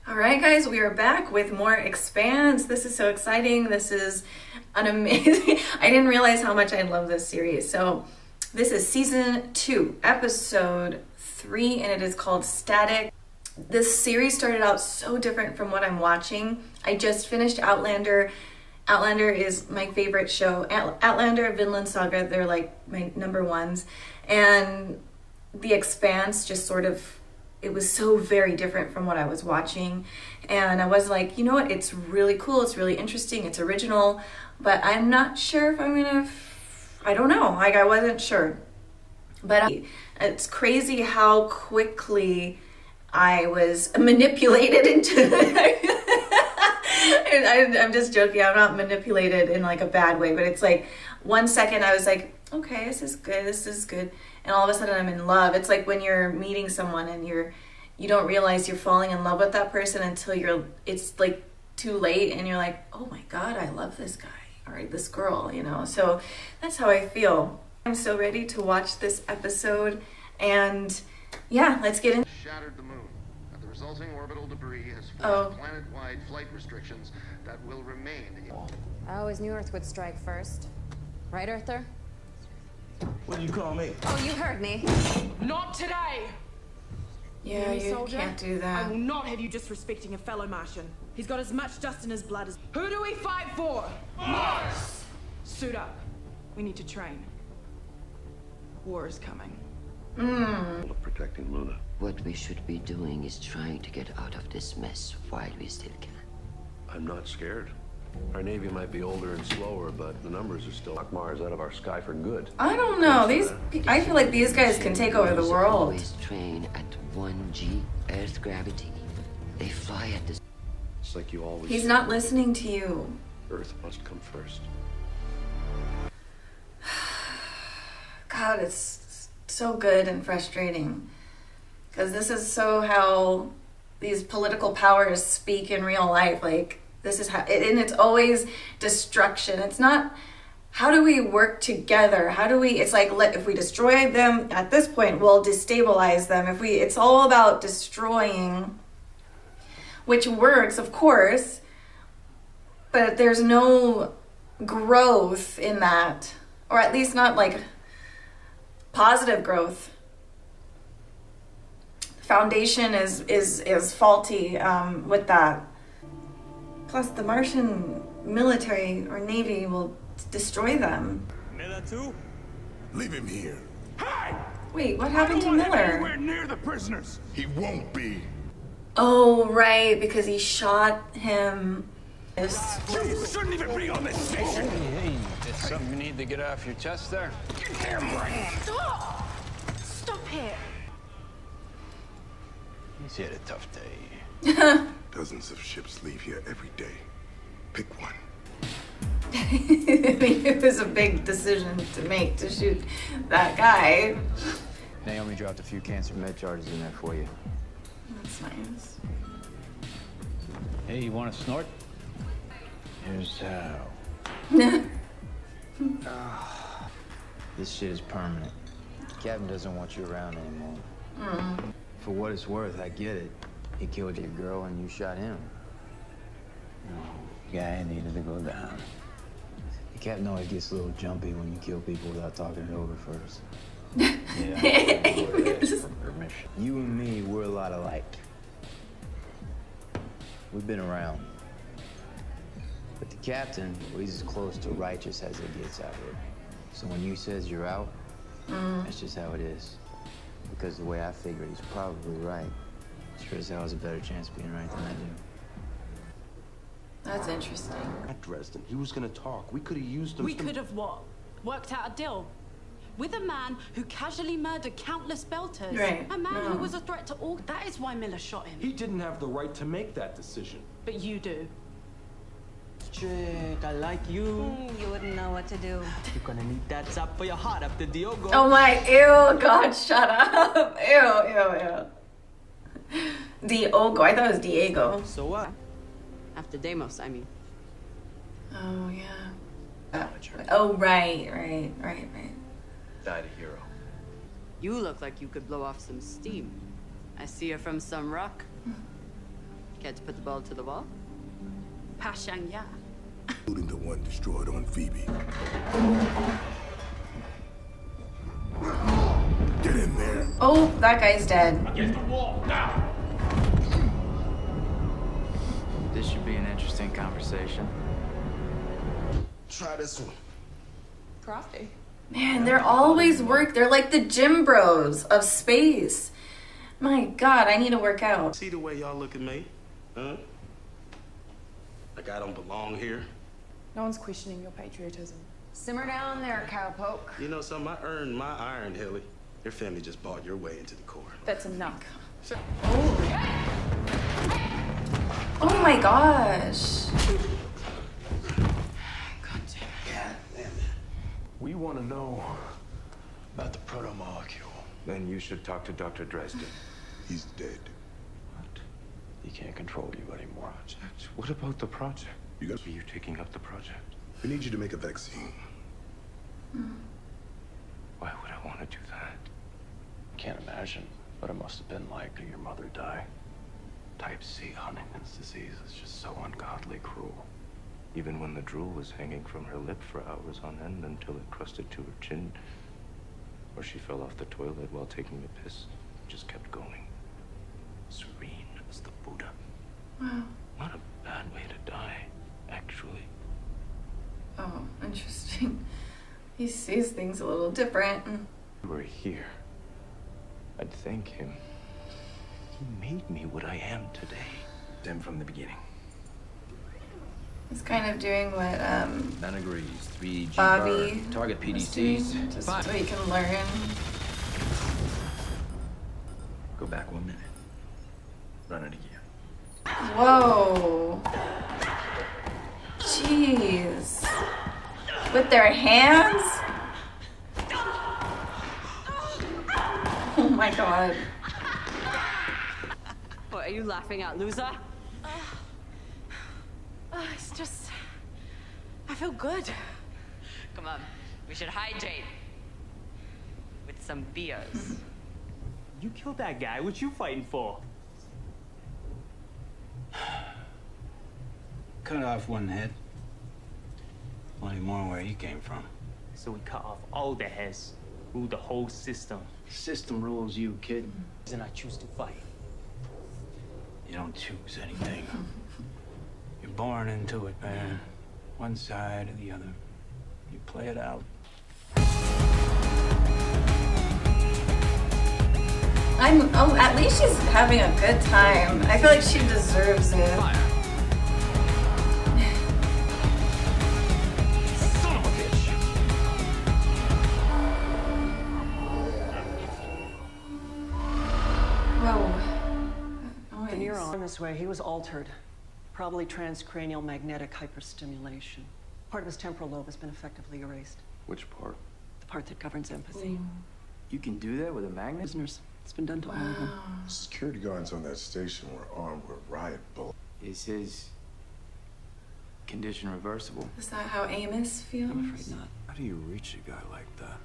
All right, guys, we are back with more Expanse. This is so exciting. This is an amazing... I didn't realize how much I love this series. So this is season 2, episode 3, and it is called Static. This series started out so different from what I'm watching. I just finished Outlander. Outlander is my favorite show. Outlander, Vinland Saga, they're like my number ones. And The Expanse just sort of... it was so very different from what I was watching. And I was like, you know what? It's really cool. It's really interesting. It's original. But I'm not sure if I'm going to... I don't know. Like, I wasn't sure. But it's crazy how quickly I was manipulated into... I'm just joking. I'm not manipulated in like a bad way. But it's like 1 second I was like, okay, this is good. This is good. And all of a sudden I'm in love. It's like when you're meeting someone and you don't realize you're falling in love with that person until it's like too late and you're like, oh my God, I love this guy or this girl, you know? So that's how I feel. I'm so ready to watch this episode, and yeah, let's get in. Shattered the moon, and the resulting orbital debris has forced planet-wide flight restrictions that will remain. I always knew Earth would strike first. Right, Earther? What do you call me? Oh, you heard me. Not today! Yeah, you can't do that. I will not have you disrespecting a fellow Martian. He's got as much dust in his blood as... Who do we fight for? Mars! Suit up. We need to train. War is coming. Protecting Luna. What we should be doing is trying to get out of this mess while we still can. I'm not scared. Our Navy might be older and slower, but the numbers are still knock Mars out of our sky for good. I don't know. I feel like these guys can take over the world. Always train at 1G Earth gravity. They fly at this. It's like you always. He's not listening to you. Earth must come first. God, it's so good and frustrating. Because this is so how these political powers speak in real life. Like, this is how, and it's always destruction. It's not, how do we work together? How do we, it's like, if we destroy them at this point, we'll destabilize them. It's all about destroying, which works, of course, but there's no growth in that, or at least not like positive growth. Foundation is faulty with that. Plus, the Martian military or navy will destroy them. Miller too? Leave him here. Hey! Wait, what happened to Miller? Anywhere near the prisoners. He won't be. Oh, right, because he shot him. You shouldn't even be on this station. Hey, it's something you need to get off your chest there. Damn right. Stop! Stop it! He's had a tough day. Dozens of ships leave here every day. Pick one. I mean, it was a big decision to make to shoot that guy. Naomi dropped a few cancer med charges in there for you. That's nice. Hey, you want to snort? Here's how. This shit is permanent. The captain doesn't want you around anymore. For what it's worth, I get it. He killed your girl and you shot him. No, guy needed to go down. The captain always gets a little jumpy when you kill people without talking it over first. Permission. You and me, we're a lot alike. We've been around. But the captain, well, he's as close to righteous as it gets out here. So when you says you're out, that's just how it is. Because the way I figure, he's probably right. Sure as hell has a better chance of being right than I do. That's interesting. At Dresden, he was gonna talk. We could have used him. We could have what? Worked out a deal? With a man who casually murdered countless Belters. Right. A man who was a threat to all. That is why Miller shot him. He didn't have the right to make that decision. But you do. Trick, I like you. You wouldn't know what to do. You're gonna need that zap for your heart after Diogo. Oh my, ew, God, shut up. Ew. Diogo, I thought it was Diego. So what? After Deimos, I mean. Oh, yeah. Oh, right. Died a hero. You look like you could blow off some steam. I see you're from some rock. Care to put the ball to the wall? Pashang-ya. Including the one destroyed on Phoebe. Get in there. Oh, that guy's dead. Against the wall, now! This should be an interesting conversation. Try this one. Crafty. Man, they're always they're like the gym bros of space. My God, I need to work out. See the way y'all look at me? Huh? Like I don't belong here? No one's questioning your patriotism. Simmer down there, cowpoke. You know something? I earned my iron, Hilly. Your family just bought your way into the Corps. That's enough. Oh my gosh. We want to know about the proto-molecule. Then you should talk to Dr. Dresden. He's dead. What? He can't control you anymore. Project? What about the project? You got. Are you taking up the project? We need you to make a vaccine. Why would I want to do that? Can't imagine what it must have been like to your mother die. Type C Huntington's disease is just so ungodly cruel. Even when the drool was hanging from her lip for hours on end until it crusted to her chin, or she fell off the toilet while taking a piss, just kept going. Serene as the Buddha. Wow. Not a bad way to die, actually. Oh, interesting. He sees things a little different. If you were here, I'd thank him. He made me what I am today. Him from the beginning. He's kind of doing what That agrees. 3G Bobby bar. Target was doing, PDCs. just so he can learn. Go back 1 minute. Run it again. Whoa. Jeez. With their hands? Oh my God. What are you laughing at, loser? It's just... I feel good. Come on, we should hydrate. With some beers. You killed that guy. What you fighting for? Cut off one head. Plenty more where he came from. So we cut off all the heads. Rule the whole system. System rules you, kid. And I choose to fight. You don't choose anything. You're born into it, man. One side or the other. You play it out. Oh, at least she's having a good time. I feel like she deserves it. Son of a bitch! Whoa. The neuron this way, he was altered. Probably transcranial magnetic hyperstimulation. Part of his temporal lobe has been effectively erased. Which part? The part that governs empathy. You can do that with a magnet? Prisoners. It's been done to all of them. Security guards on that station were armed with riot bullets. Is his condition reversible? Is that how Amos feels? I'm afraid not. How do you reach a guy like that?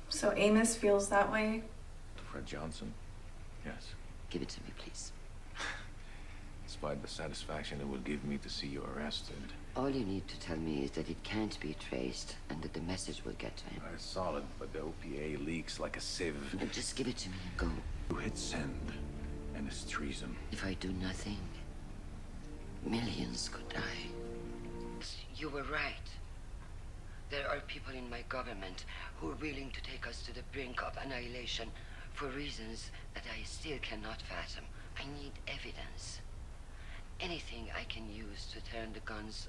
So Amos feels that way? Fred Johnson? Yes. Give it to me, please. Despite the satisfaction it will give me to see you arrested. All you need to tell me is that it can't be traced and that the message will get to him. It's solid, but the OPA leaks like a sieve. Now just give it to me and go. You hit send, and it's treason. If I do nothing, millions could die. You were right. There are people in my government who are willing to take us to the brink of annihilation for reasons that I still cannot fathom. I need evidence. Anything I can use to turn the guns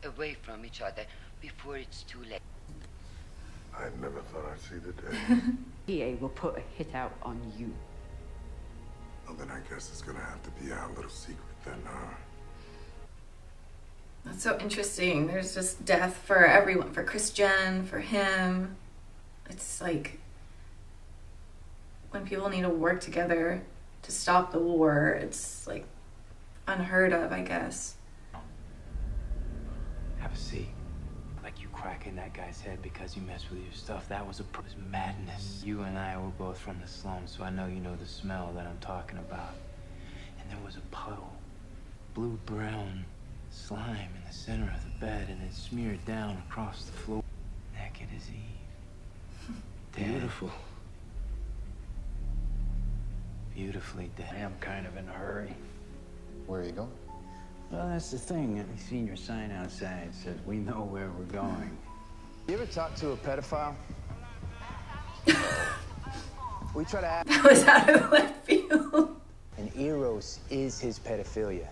away from each other before it's too late. I never thought I'd see the day. PA will put a hit out on you. Well, then I guess it's gonna have to be our little secret then, huh? That's so interesting. There's just death for everyone. For Christian, for him. It's like when people need to work together to stop the war, it's like unheard of, I guess. Have a seat. Like you crack in that guy's head because you messed with your stuff. That was madness. You and I were both from the slums, so I know you know the smell that I'm talking about. And there was a puddle, blue-brown slime in the center of the bed, and it smeared down across the floor. Naked as Eve. Beautiful. Beautifully dead. I am kind of in a hurry. Where are you going? Well, that's the thing. I seen your sign outside. It says, we know where we're going. You ever talk to a pedophile? We try to act... That was out of left field. And Eros is his pedophilia.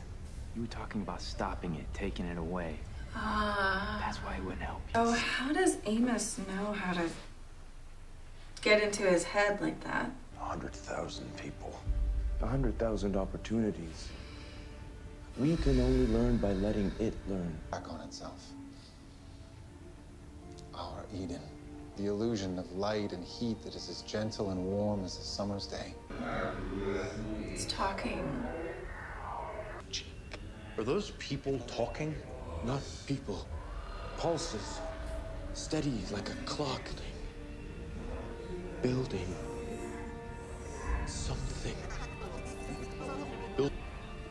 You were talking about stopping it, taking it away. That's why he wouldn't help you. Oh, how does Amos know how to get into his head like that? 100,000 people. 100,000 opportunities. We can only learn by letting it learn. Back on itself. Our Eden. The illusion of light and heat that is as gentle and warm as a summer's day. It's talking. Are those people talking? Not people. Pulses. Steady like a clock. Building. Something.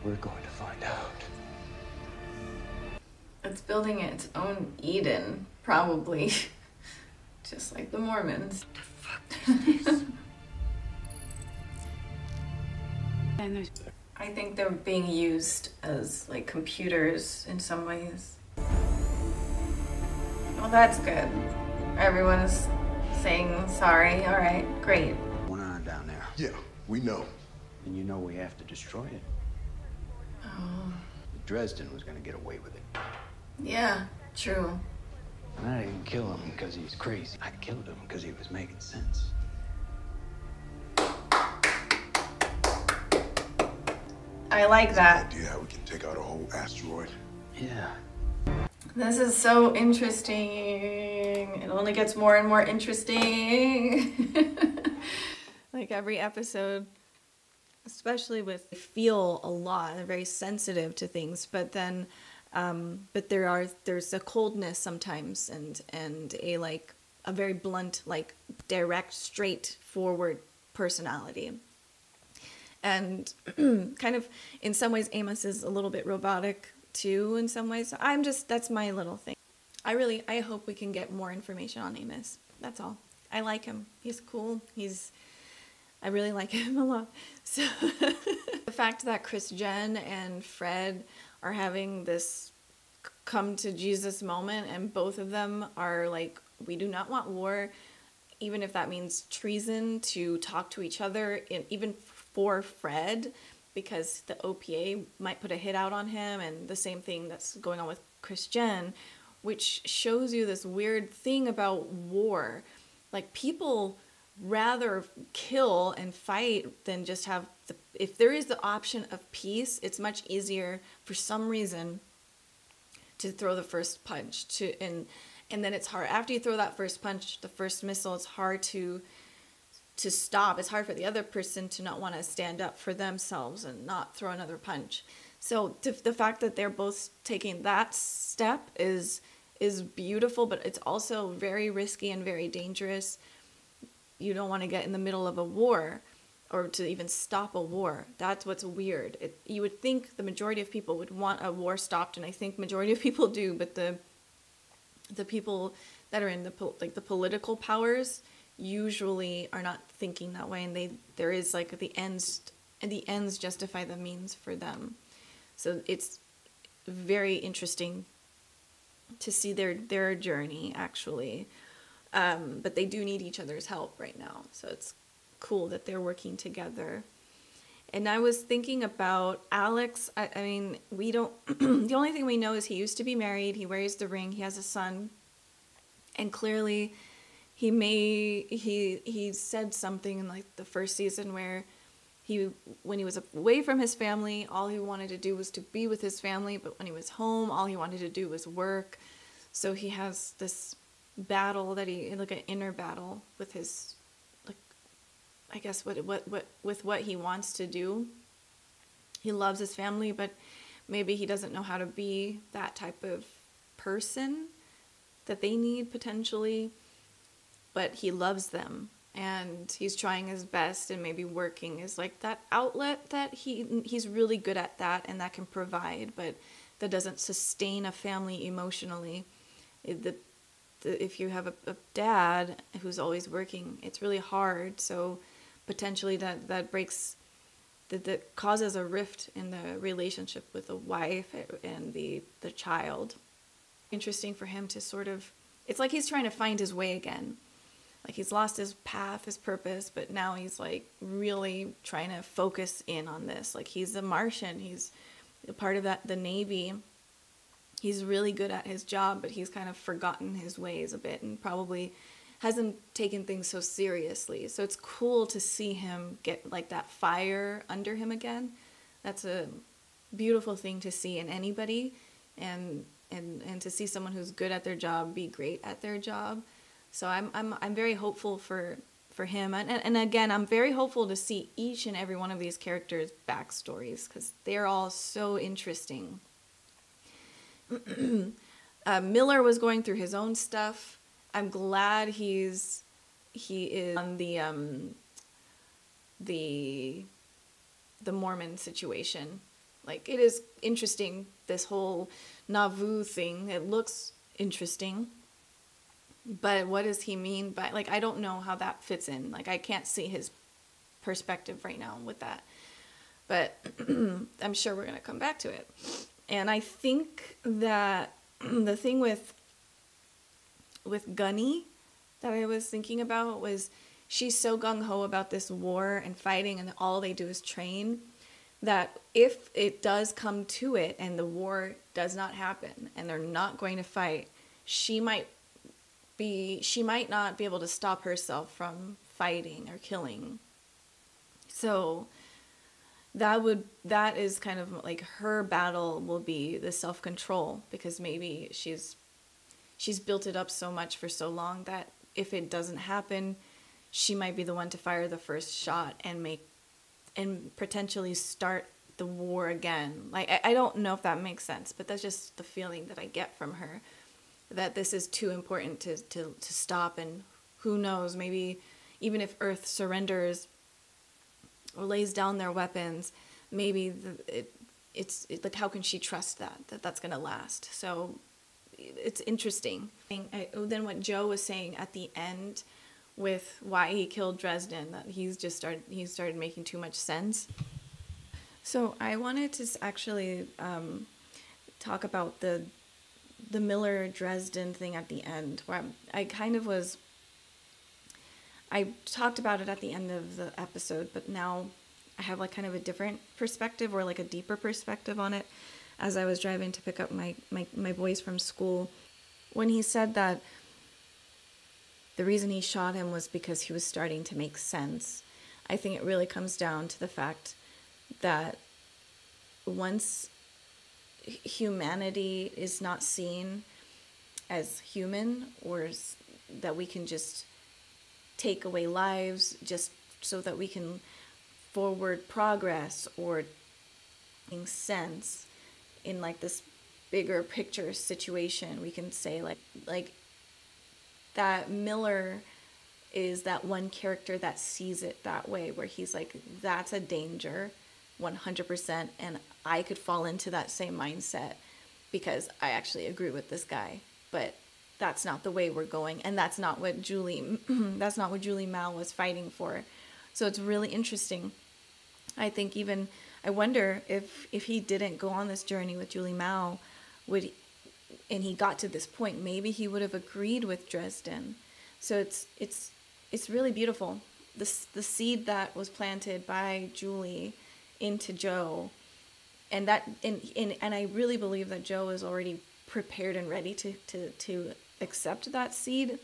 We're going to find out. It's building its own Eden, probably. Just like the Mormons. I think they're being used as like computers in some ways. Well, that's good. Everyone's saying sorry. All right, great. What's going on down there? Yeah, we know. And you know we have to destroy it. Oh. Dresden was gonna get away with it. Yeah, true. And I didn't kill him because he's crazy. I killed him because he was making sense. I like that. Idea how we can take out a whole asteroid. Yeah. This is so interesting. It only gets more and more interesting. Like every episode, especially with feel a lot, they're very sensitive to things, but then but there's a coldness sometimes and a like a very blunt, like direct, straightforward personality. And kind of in some ways Amos is a little bit robotic too in some ways. That's my little thing. I hope we can get more information on Amos. That's all. I like him. He's cool. I really like him a lot. So the fact that Chris Jen and Fred are having this come to Jesus moment, and both of them are like, we do not want war, even if that means treason, to talk to each other, even for Fred, because the OPA might put a hit out on him, and the same thing that's going on with Chris Jen, which shows you this weird thing about war. Like, people rather kill and fight than just have if there is the option of peace, it's much easier for some reason to throw the first punch and then it's hard after you throw that first punch, the first missile. It's hard to stop. It's hard for the other person to not want to stand up for themselves and not throw another punch. So the fact that they're both taking that step is beautiful, but it's also very risky and very dangerous. You don't want to get in the middle of a war or to even stop a war. That's what's weird. You would think the majority of people would want a war stopped, and I think majority of people do, but the people that are in the political powers usually are not thinking that way, and there is like the ends justify the means for them. So it's very interesting to see their journey actually. But they do need each other's help right now. So it's cool that they're working together. And I was thinking about Alex. I mean, we don't, the only thing we know is he used to be married. He wears the ring. He has a son. And clearly he said something in like the first season where when he was away from his family, all he wanted to do was to be with his family. But when he was home, all he wanted to do was work. So he has this battle like an inner battle with his, like, I guess with what he wants to do. He loves his family, but maybe he doesn't know how to be that type of person that they need potentially, but he loves them and he's trying his best, and maybe working is like that outlet that he's really good at that, and that can provide, but that doesn't sustain a family emotionally. If you have a dad who's always working, it's really hard. So potentially that breaks, that causes a rift in the relationship with the wife and the child. Interesting for him to sort of, it's like he's trying to find his way again. Like he's lost his path, his purpose, but now he's like really trying to focus in on this. Like he's a Martian, he's a part of the Navy. He's really good at his job, but he's kind of forgotten his ways a bit and probably hasn't taken things so seriously. So it's cool to see him get like that fire under him again. That's a beautiful thing to see in anybody, and to see someone who's good at their job be great at their job. So I'm very hopeful for him, and again, I'm very hopeful to see each and every one of these characters' backstories, because they're all so interesting. Miller was going through his own stuff. I'm glad he is on the Mormon situation. Like, it is interesting, this whole Nauvoo thing. It looks interesting. But what does he mean by, like, I don't know how that fits in. Like, I can't see his perspective right now with that. But I'm sure we're going to come back to it. And I think that the thing with Gunny that I was thinking about was, she's so gung-ho about this war and fighting, and all they do is train, that if it does come to it and the war does not happen and they're not going to fight, she might not be able to stop herself from fighting or killing. So that is kind of like her battle will be the self-control, because maybe she's built it up so much for so long that if it doesn't happen, she might be the one to fire the first shot and potentially start the war again. Like, I don't know if that makes sense, but that's just the feeling that I get from her, that this is too important to stop. And who knows, maybe even if Earth surrenders or lays down their weapons, maybe it's like, how can she trust that's going to last? So it's interesting. Then what Joe was saying at the end with why he killed Dresden, that he started making too much sense. So I wanted to actually talk about the Miller Dresden thing at the end, where I talked about it at the end of the episode, but now I have like kind of a different perspective, or like a deeper perspective on it, as I was driving to pick up my boys from school, when he said that the reason he shot him was because he was starting to make sense. I think it really comes down to the fact that once humanity is not seen as human, or that we can just take away lives just so that we can forward progress or make sense in like this bigger picture situation, we can say like that Miller is that one character that sees it that way, where he's like, that's a danger 100%, and I could fall into that same mindset because I actually agree with this guy, but that's not the way we're going, and that's not what Julie Mao was fighting for. So it's really interesting. I think I wonder if he didn't go on this journey with Julie Mao, and he got to this point, maybe he would have agreed with Dresden. So it's really beautiful. The seed that was planted by Julie into Joe, and I really believe that Joe is already prepared and ready to accept that seed.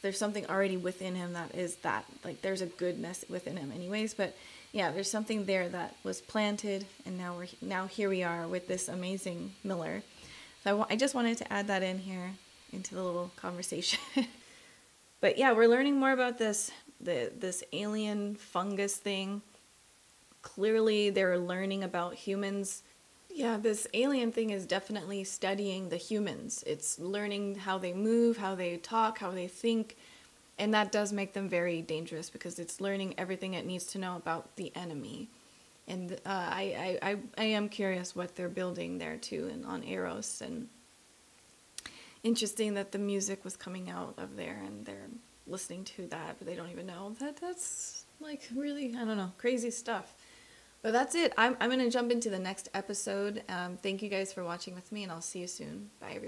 There's something already within him that is that, like, there's a goodness within him anyways, but yeah, there's something there that was planted, and now here we are with this amazing Miller. So I just wanted to add that in here into the little conversation. But yeah, we're learning more about this alien fungus thing. Clearly they're learning about humans. Yeah, this alien thing is definitely studying the humans. It's learning how they move, how they talk, how they think, and that does make them very dangerous because it's learning everything it needs to know about the enemy. And I am curious what they're building there too, and on Eros. And interesting that the music was coming out of there, and they're listening to that, but they don't even know that that's like really, I don't know, crazy stuff. But that's it. I'm going to jump into the next episode. Thank you guys for watching with me, and I'll see you soon. Bye, everyone.